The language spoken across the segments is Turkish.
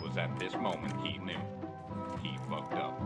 was at this moment he knew. He fucked up.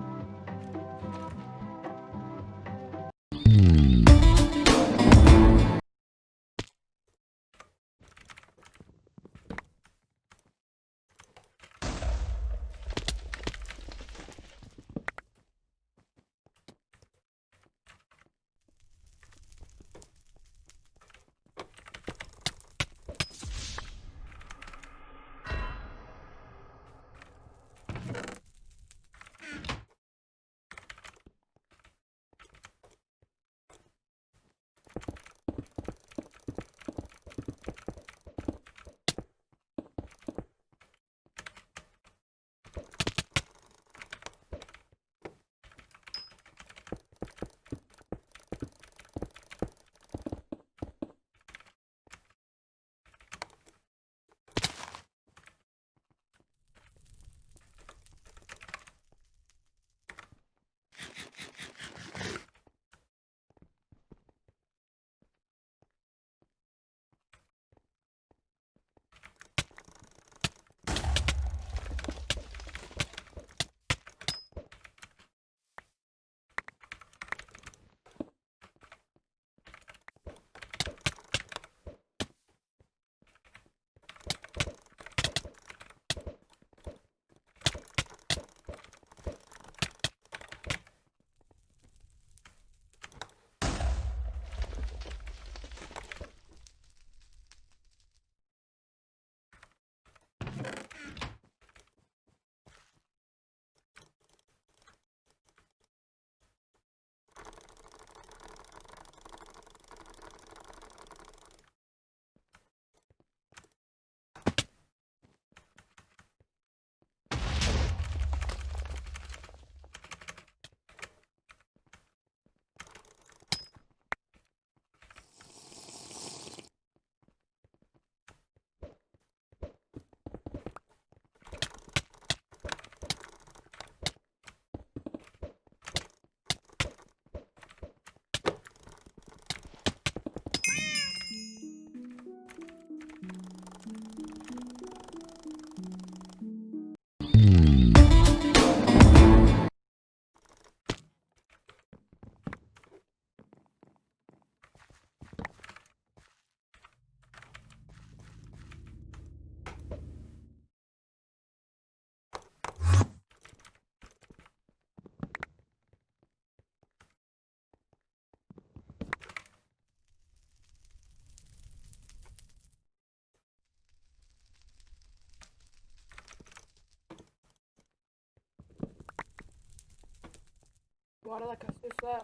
Bu arada kasıyorsa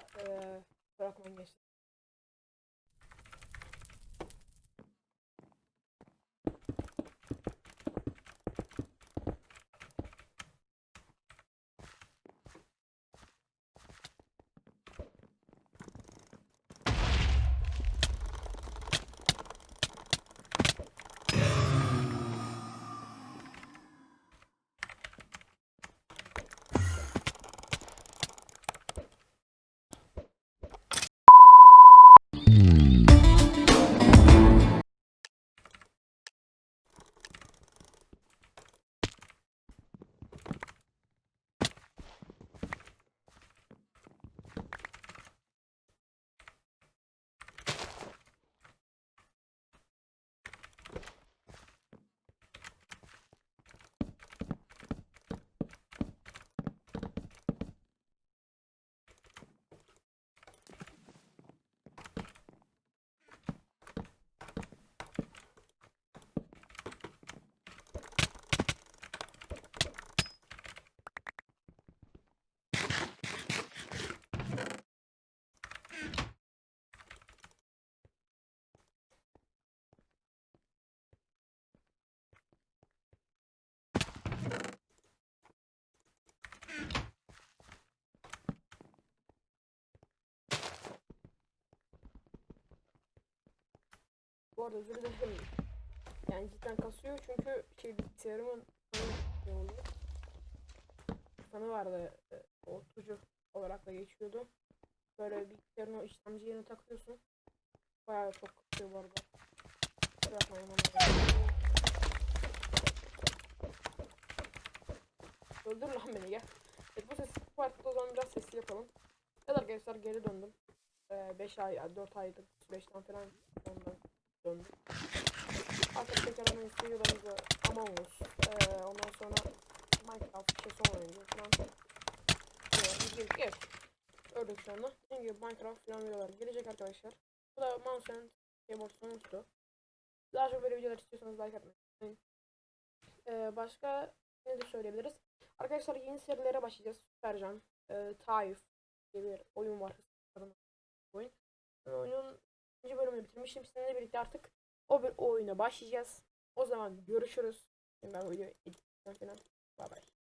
bırakmayın gençler. Bu arada özür dilerim. Yani cidden kasıyor çünkü bilgisayarımın ne oluyor? Fanı vardı. Ortucu olarak da geçiyordu. Böyle bilgisayarın o işlemci yerine takıyorsun. Bayağı çok kasıyor bu arada. Bırakmayın onu. Öldür lan beni gel. Evet, bu partide o zaman biraz sesli yapalım. Evet arkadaşlar geri döndüm. 5 ay, 4 aydır, 5'ten falan ondan döndüm. Artık tekrardan eski videolarımızı Among Us, ondan sonra Minecraft, şey son oyuncu falan. Evet. Ördük şu anda. Dediğim gibi Minecraft falan videolar gelecek arkadaşlar. Bu da Mouse and Keyboard sonuncusu. Daha çok böyle videolar istiyorsanız like atmayı unutmayın. Başka ne de söyleyebiliriz? Arkadaşlar yeni serilere başlayacağız. Süpercan, Taif diye bir oyun var. Oyun. Oyunun ikinci bölümünü bitirmiştim. Sizinle birlikte artık o oyuna başlayacağız. O zaman görüşürüz. Şimdi ben videoyu editleyeceğim falan. Bye bye.